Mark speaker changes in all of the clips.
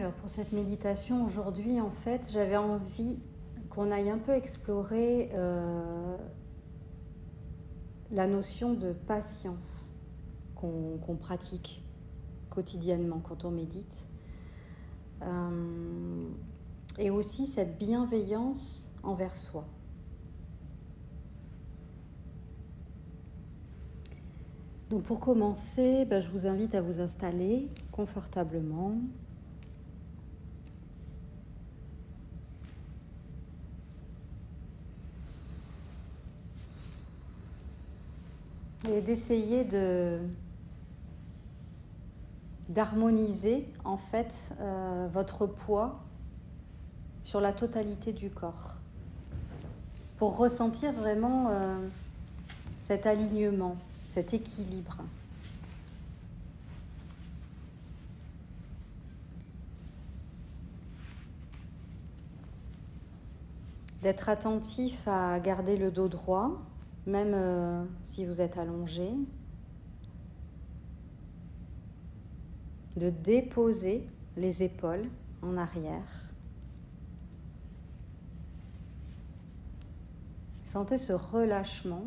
Speaker 1: Alors pour cette méditation aujourd'hui, en fait, j'avais envie qu'on aille un peu explorer la notion de patience qu'on pratique quotidiennement quand on médite. Et aussi cette bienveillance envers soi. Donc pour commencer, je vous invite à vous installer confortablement. Et d'essayer d'harmoniser en fait votre poids sur la totalité du corps pour ressentir vraiment cet alignement, cet équilibre. D'être attentif à garder le dos droit, même si vous êtes allongé. De déposer les épaules en arrière. Sentez ce relâchement.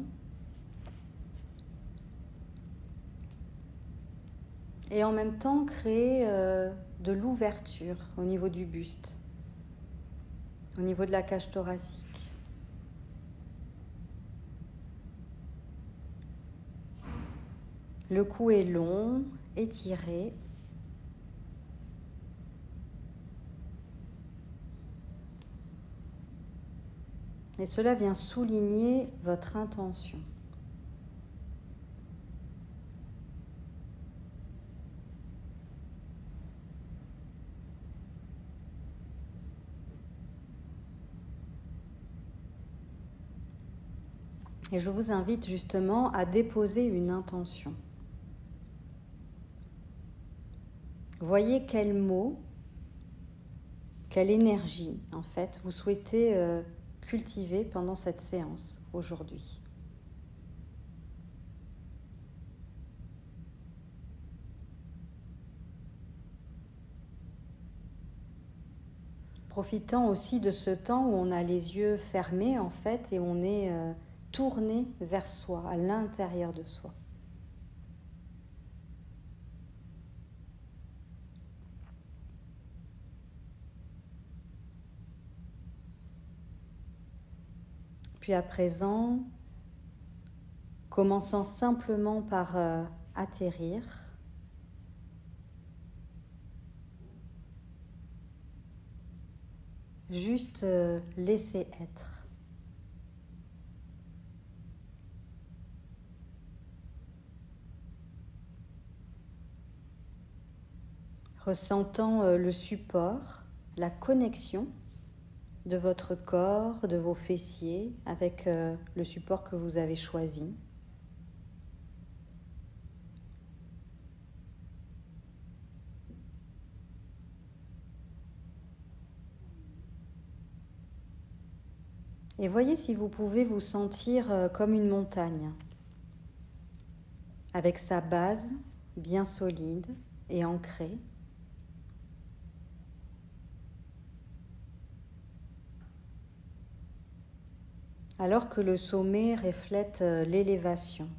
Speaker 1: Et en même temps, créer de l'ouverture au niveau du buste, au niveau de la cage thoracique. Le cou est long, étiré. Et cela vient souligner votre intention. Et je vous invite justement à déposer une intention. Voyez quel mot, quelle énergie, en fait, vous souhaitez cultiver pendant cette séance aujourd'hui. Profitant aussi de ce temps où on a les yeux fermés, en fait, et on est tourné vers soi, à l'intérieur de soi. Puis à présent, commençant simplement par atterrir, juste laisser être. Ressentant le support, la connexion de votre corps, de vos fessiers, avec le support que vous avez choisi. Et voyez si vous pouvez vous sentir comme une montagne, avec sa base bien solide et ancrée. Alors que le sommet reflète l'élévation.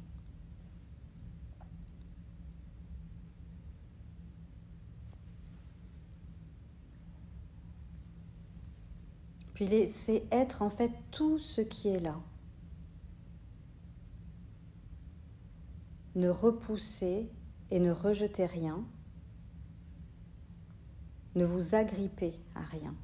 Speaker 1: Puis laissez être en fait tout ce qui est là. Ne repoussez et ne rejetez rien. Ne vous agrippez à rien.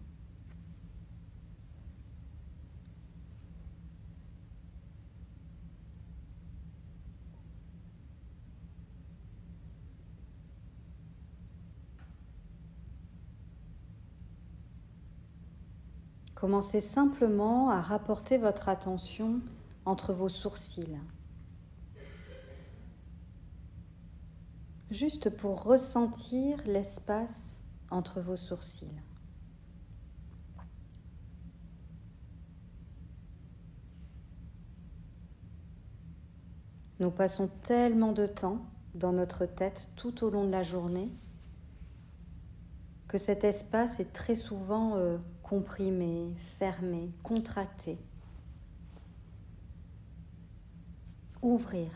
Speaker 1: Commencez simplement à rapporter votre attention entre vos sourcils. Juste pour ressentir l'espace entre vos sourcils. Nous passons tellement de temps dans notre tête tout au long de la journée que cet espace est très souvent comprimé, fermé, contracté. Ouvrir,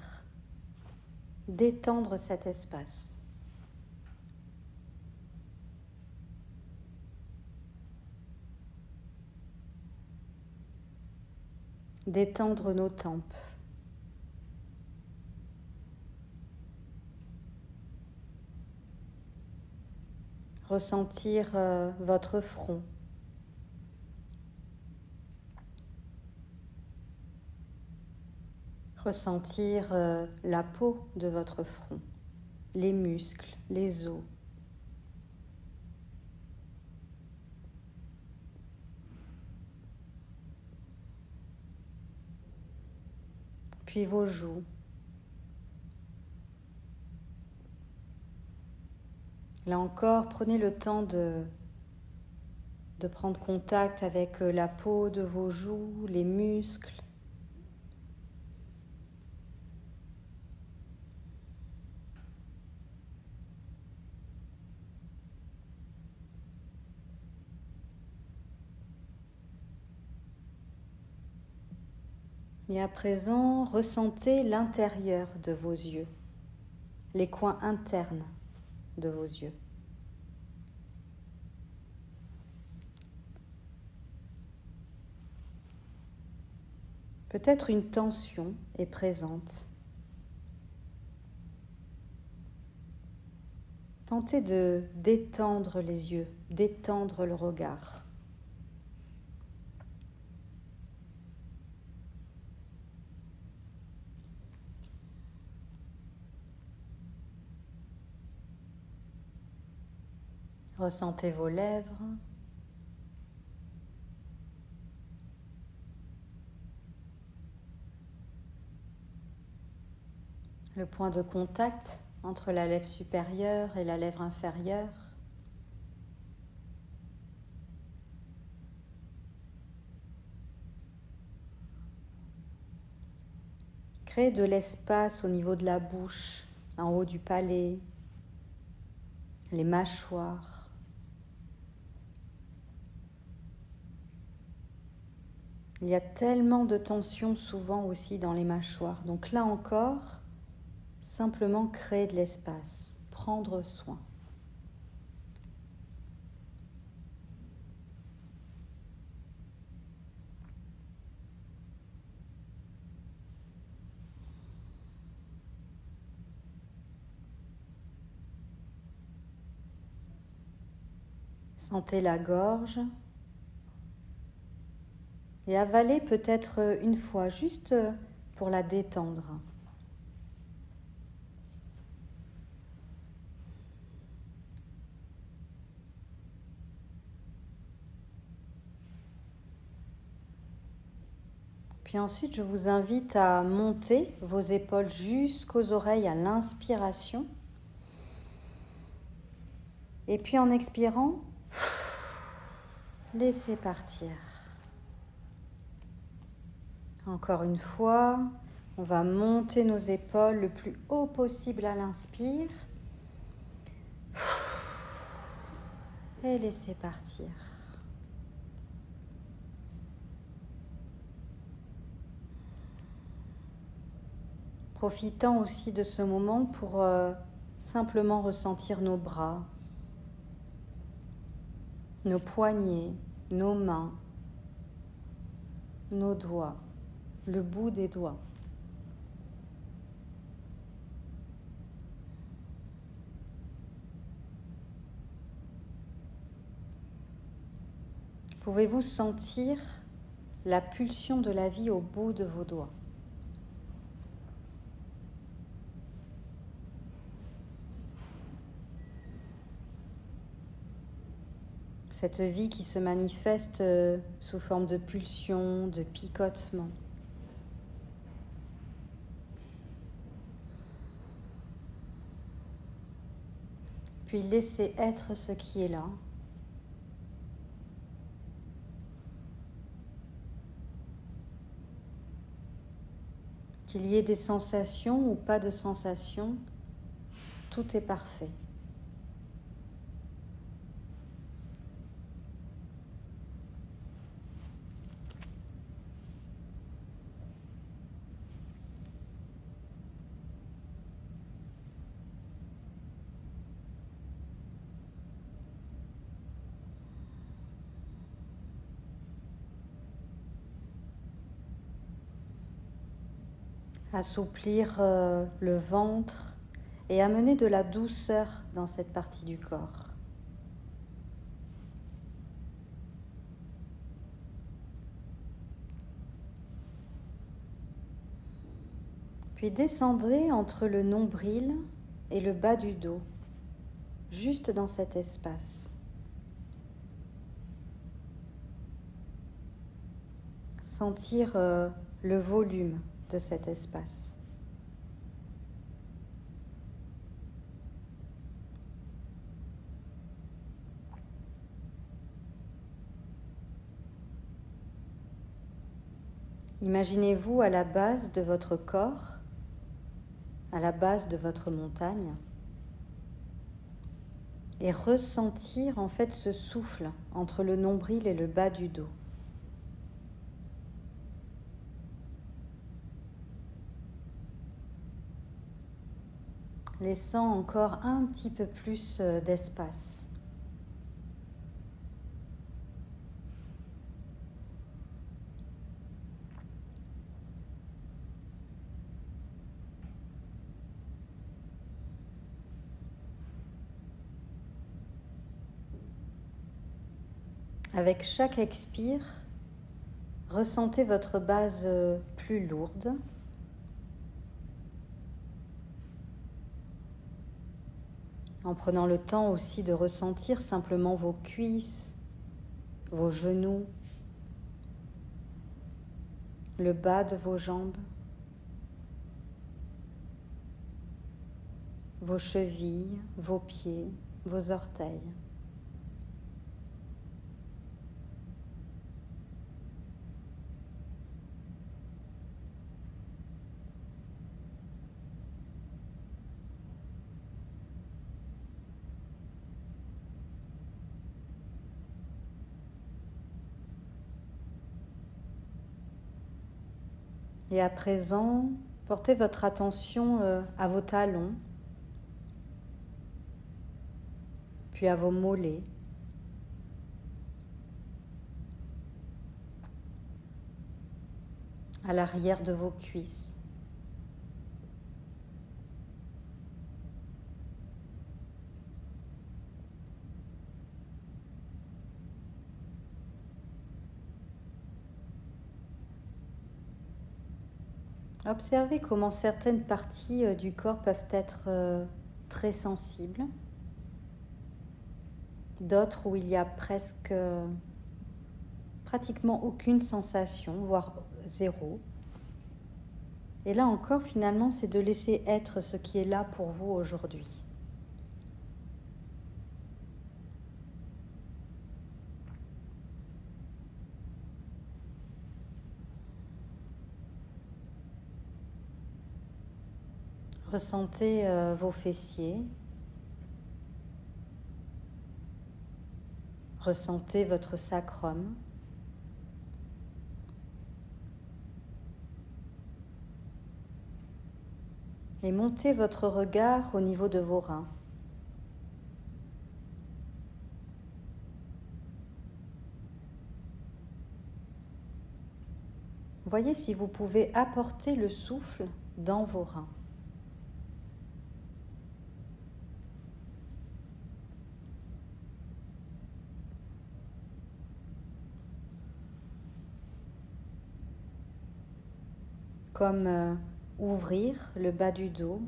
Speaker 1: détendre cet espace. Détendre nos tempes. Ressentir votre front. Ressentir la peau de votre front, les muscles, les os. Puis vos joues. Là encore, prenez le temps de prendre contact avec la peau de vos joues, les muscles. Et à présent, ressentez l'intérieur de vos yeux, les coins internes de vos yeux. Peut-être une tension est présente. Tentez de détendre les yeux, détendre le regard. Ressentez vos lèvres. Le point de contact entre la lèvre supérieure et la lèvre inférieure. Créez de l'espace au niveau de la bouche, en haut du palais, les mâchoires. Il y a tellement de tension souvent aussi dans les mâchoires. Donc là encore, simplement créer de l'espace, prendre soin. Sentez la gorge. Et avalez peut-être une fois, juste pour la détendre. Puis ensuite, je vous invite à monter vos épaules jusqu'aux oreilles à l'inspiration. Et puis en expirant, laissez partir. Encore une fois, on va monter nos épaules le plus haut possible à l'inspire. Et laissez partir. Profitant aussi de ce moment pour simplement ressentir nos bras, nos poignets, nos mains, nos doigts, le bout des doigts. Pouvez-vous sentir la pulsion de la vie au bout de vos doigts? Cette vie qui se manifeste sous forme de pulsion, de picotement. Puis laissez être ce qui est là. Qu'il y ait des sensations ou pas de sensations, tout est parfait. Assouplir le ventre et amener de la douceur dans cette partie du corps. Puis descendez entre le nombril et le bas du dos, juste dans cet espace. Sentir le volume de cet espace. Imaginez-vous à la base de votre corps, à la base de votre montagne, et ressentir en fait ce souffle entre le nombril et le bas du dos. Laissant encore un petit peu plus d'espace. Avec chaque expire, ressentez votre base plus lourde. En prenant le temps aussi de ressentir simplement vos cuisses, vos genoux, le bas de vos jambes, vos chevilles, vos pieds, vos orteils. Et à présent, portez votre attention à vos talons, puis à vos mollets, à l'arrière de vos cuisses. Observez comment certaines parties du corps peuvent être très sensibles, d'autres où il y a pratiquement aucune sensation, voire zéro. Et là encore, finalement, c'est de laisser être ce qui est là pour vous aujourd'hui. Ressentez vos fessiers. Ressentez votre sacrum. Et montez votre regard au niveau de vos reins. Voyez si vous pouvez apporter le souffle dans vos reins. Comme ouvrir le bas du dos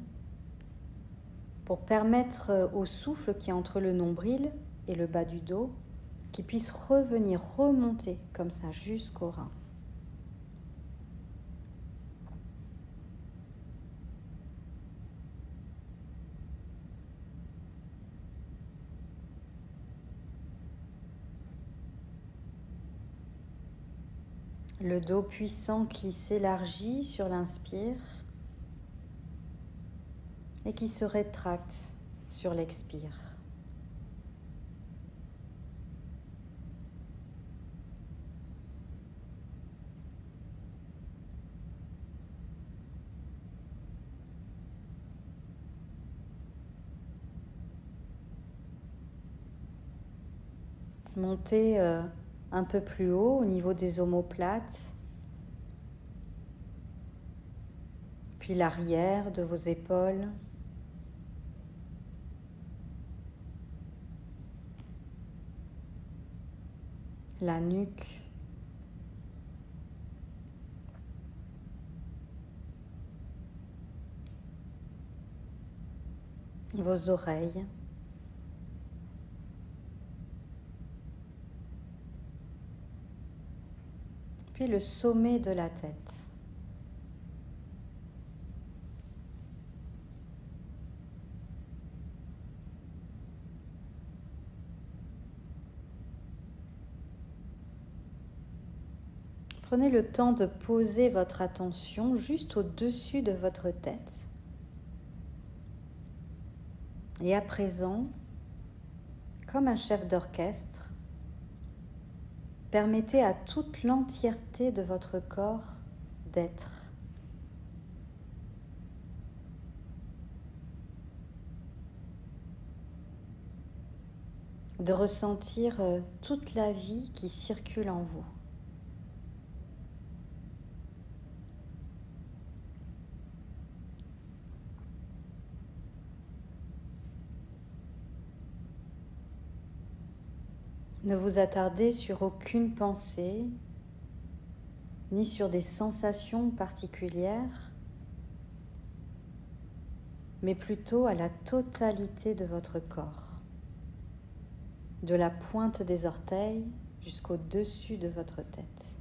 Speaker 1: pour permettre au souffle qui est entre le nombril et le bas du dos qu'il puisse revenir, remonter comme ça jusqu'au rein. Le dos puissant qui s'élargit sur l'inspire et qui se rétracte sur l'expire. Montez un peu plus haut au niveau des omoplates, puis l'arrière de vos épaules, la nuque, vos oreilles, puis le sommet de la tête. Prenez le temps de poser votre attention juste au-dessus de votre tête. Et à présent, comme un chef d'orchestre, permettez à toute l'entièreté de votre corps d'être. De ressentir toute la vie qui circule en vous. Ne vous attardez sur aucune pensée, ni sur des sensations particulières, mais plutôt à la totalité de votre corps, de la pointe des orteils jusqu'au dessus de votre tête.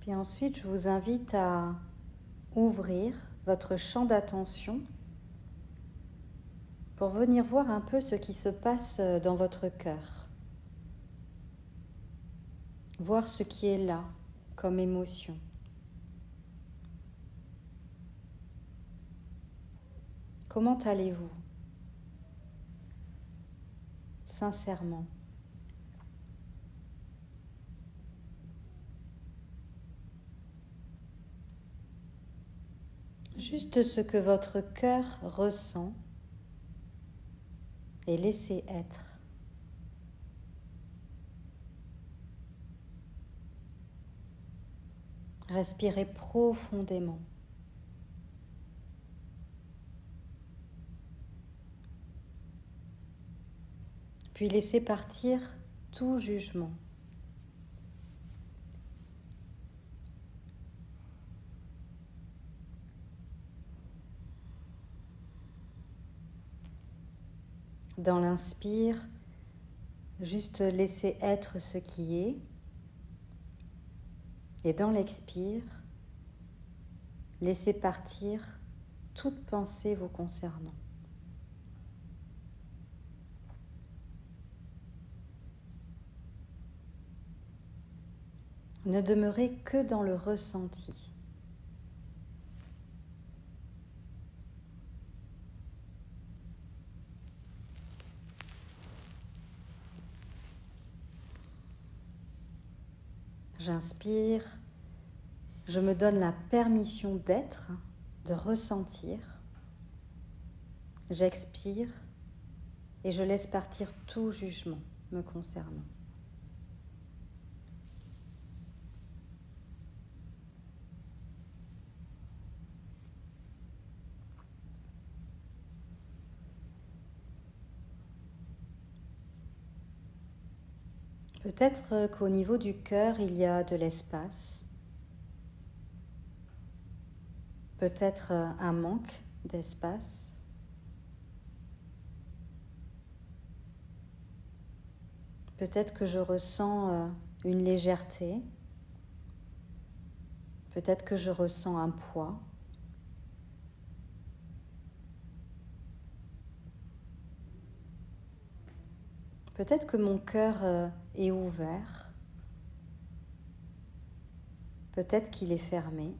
Speaker 1: Puis ensuite, je vous invite à ouvrir votre champ d'attention pour venir voir un peu ce qui se passe dans votre cœur. Voir ce qui est là comme émotion. Comment allez-vous? Sincèrement. Juste ce que votre cœur ressent et laissez être. Respirez profondément. Puis laissez partir tout jugement. Dans l'inspire, juste laissez être ce qui est. Et dans l'expire, laissez partir toute pensée vous concernant. Ne demeurez que dans le ressenti. J'inspire, je me donne la permission d'être, de ressentir. J'expire et je laisse partir tout jugement me concernant. Peut-être qu'au niveau du cœur, il y a de l'espace. Peut-être un manque d'espace. Peut-être que je ressens une légèreté. Peut-être que je ressens un poids. Peut-être que mon cœur est ouvert. Peut-être qu'il est fermé.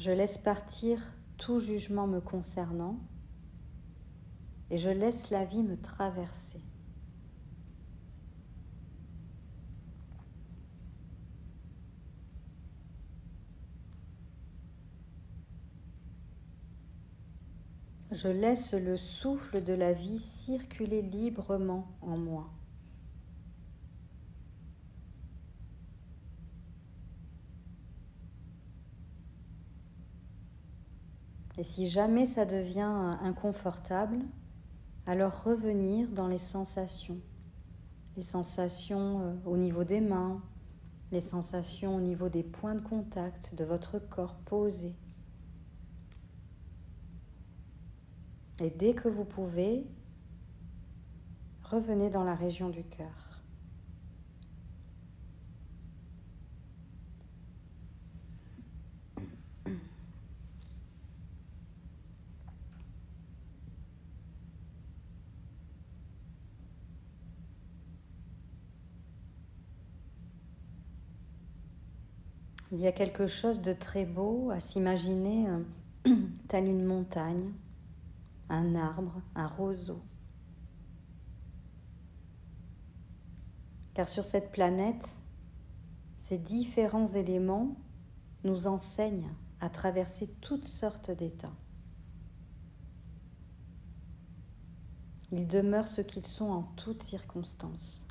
Speaker 1: Je laisse partir tout jugement me concernant et je laisse la vie me traverser. Je laisse le souffle de la vie circuler librement en moi. Et si jamais ça devient inconfortable, alors revenir dans les sensations au niveau des mains, les sensations au niveau des points de contact de votre corps posé. Et dès que vous pouvez, revenez dans la région du cœur. Il y a quelque chose de très beau à s'imaginer tel une montagne, un arbre, un roseau. Car sur cette planète, ces différents éléments nous enseignent à traverser toutes sortes d'états. Ils demeurent ce qu'ils sont en toutes circonstances.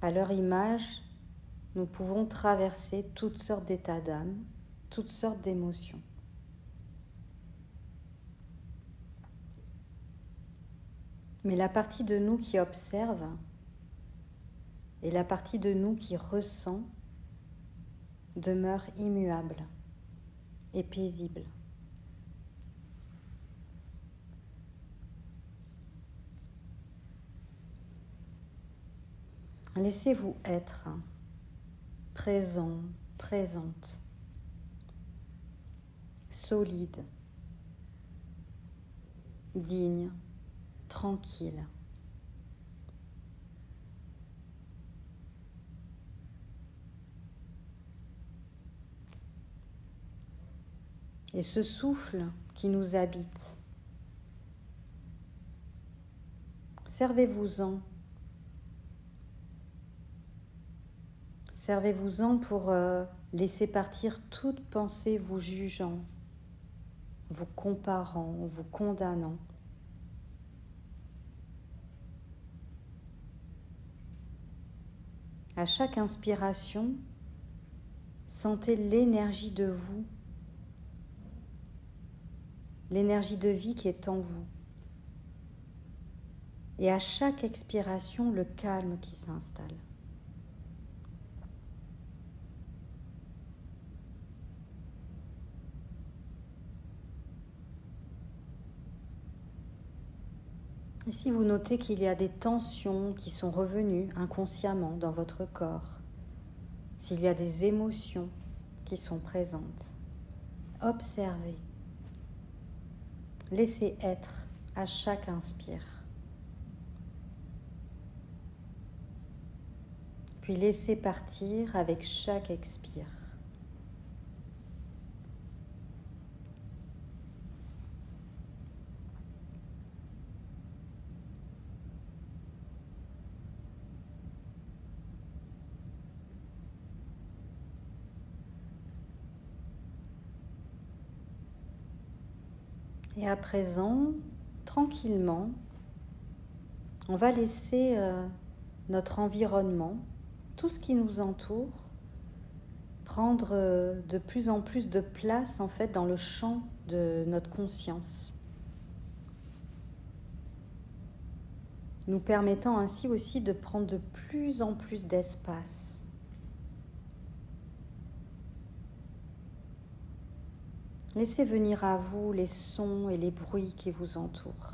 Speaker 1: À leur image, nous pouvons traverser toutes sortes d'états d'âme, toutes sortes d'émotions. Mais la partie de nous qui observe et la partie de nous qui ressent demeure immuable et paisible. Laissez-vous être présent, présente, solide, digne, tranquille. Et ce souffle qui nous habite, servez-vous-en. Servez-vous-en pour laisser partir toute pensée vous jugeant, vous comparant, vous condamnant. À chaque inspiration, sentez l'énergie de vous, l'énergie de vie qui est en vous. Et à chaque expiration, le calme qui s'installe. Et si vous notez qu'il y a des tensions qui sont revenues inconsciemment dans votre corps, s'il y a des émotions qui sont présentes, observez. Laissez être à chaque inspire. Puis laissez partir avec chaque expire. Et à présent, tranquillement, on va laisser notre environnement, tout ce qui nous entoure, prendre de plus en plus de place en fait dans le champ de notre conscience, nous permettant ainsi aussi de prendre de plus en plus d'espace. Laissez venir à vous les sons et les bruits qui vous entourent.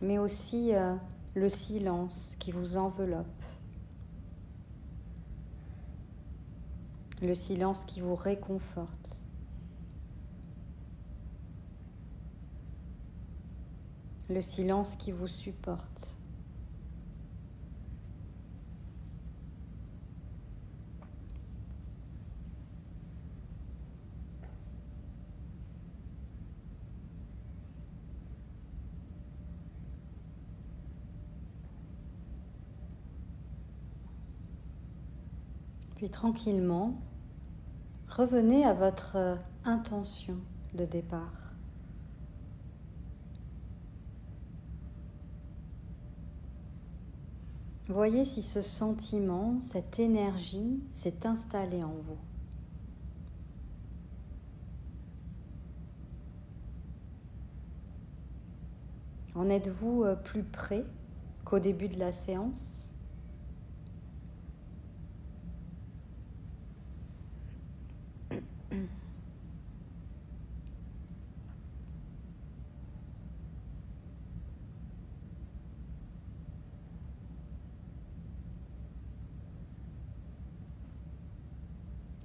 Speaker 1: Mais aussi le silence qui vous enveloppe, le silence qui vous réconforte le silence qui vous supporte. Puis tranquillement, revenez à votre intention de départ. Voyez si ce sentiment, cette énergie s'est installée en vous. En êtes-vous plus près qu'au début de la séance ?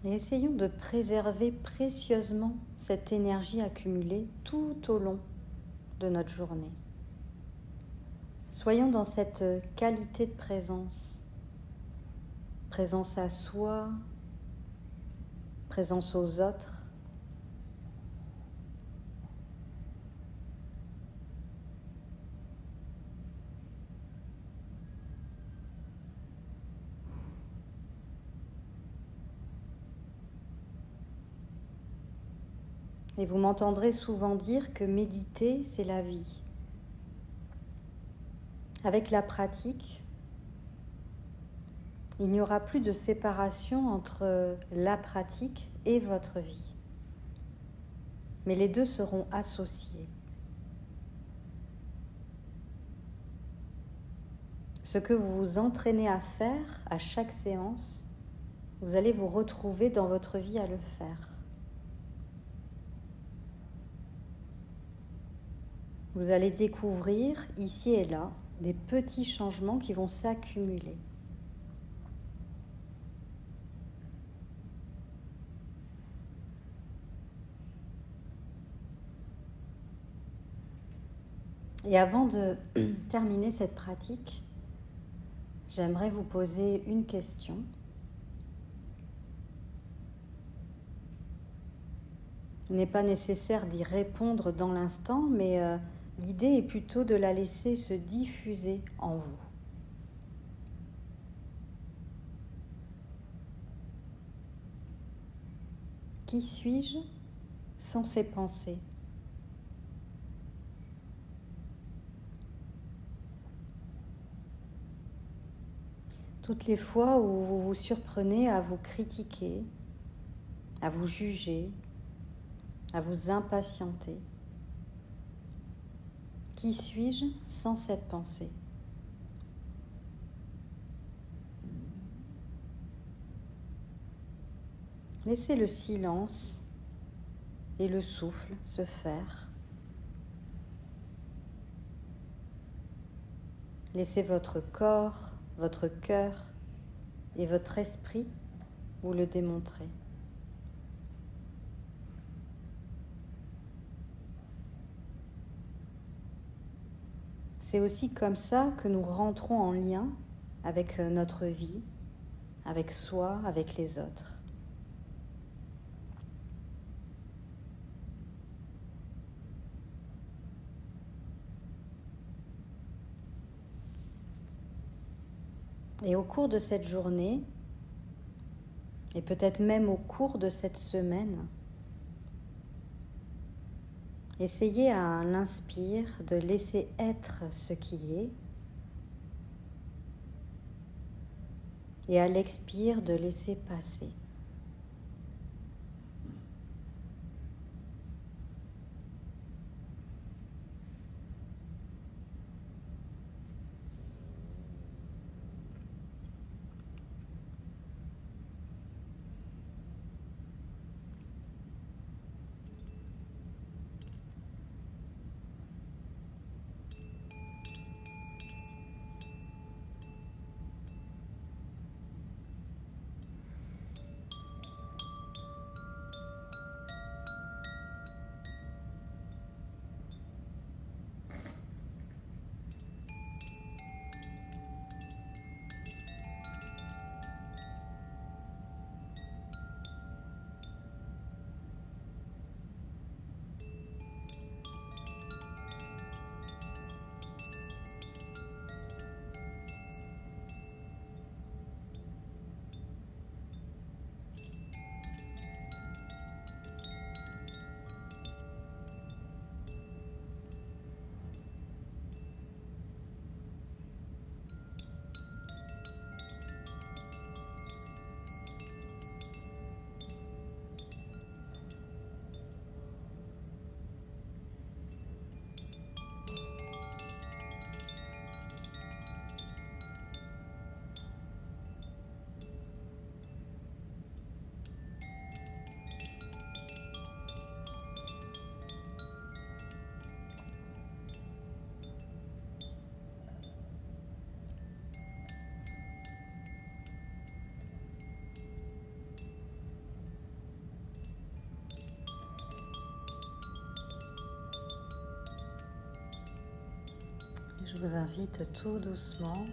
Speaker 1: Et essayons de préserver précieusement cette énergie accumulée tout au long de notre journée. Soyons dans cette qualité de présence. Présence à soi, présence aux autres. Et vous m'entendrez souvent dire que méditer, c'est la vie. Avec la pratique, il n'y aura plus de séparation entre la pratique et votre vie. Mais les deux seront associés. Ce que vous vous entraînez à faire à chaque séance, vous allez vous retrouver dans votre vie à le faire. Vous allez découvrir ici et là des petits changements qui vont s'accumuler. Et avant de terminer cette pratique, j'aimerais vous poser une question. Il n'est pas nécessaire d'y répondre dans l'instant, mais l'idée est plutôt de la laisser se diffuser en vous. Qui suis-je sans ces pensées ? Toutes les fois où vous vous surprenez à vous critiquer, à vous juger, à vous impatienter, qui suis-je sans cette pensée ? Laissez le silence et le souffle se faire. Laissez votre corps, votre cœur et votre esprit vous le démontrer. C'est aussi comme ça que nous rentrons en lien avec notre vie, avec soi, avec les autres. Et au cours de cette journée, et peut-être même au cours de cette semaine, essayez à l'inspire de laisser être ce qui est et à l'expire de laisser passer. Je vous invite tout doucement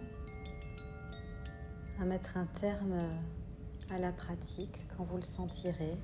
Speaker 1: à mettre un terme à la pratique quand vous le sentirez.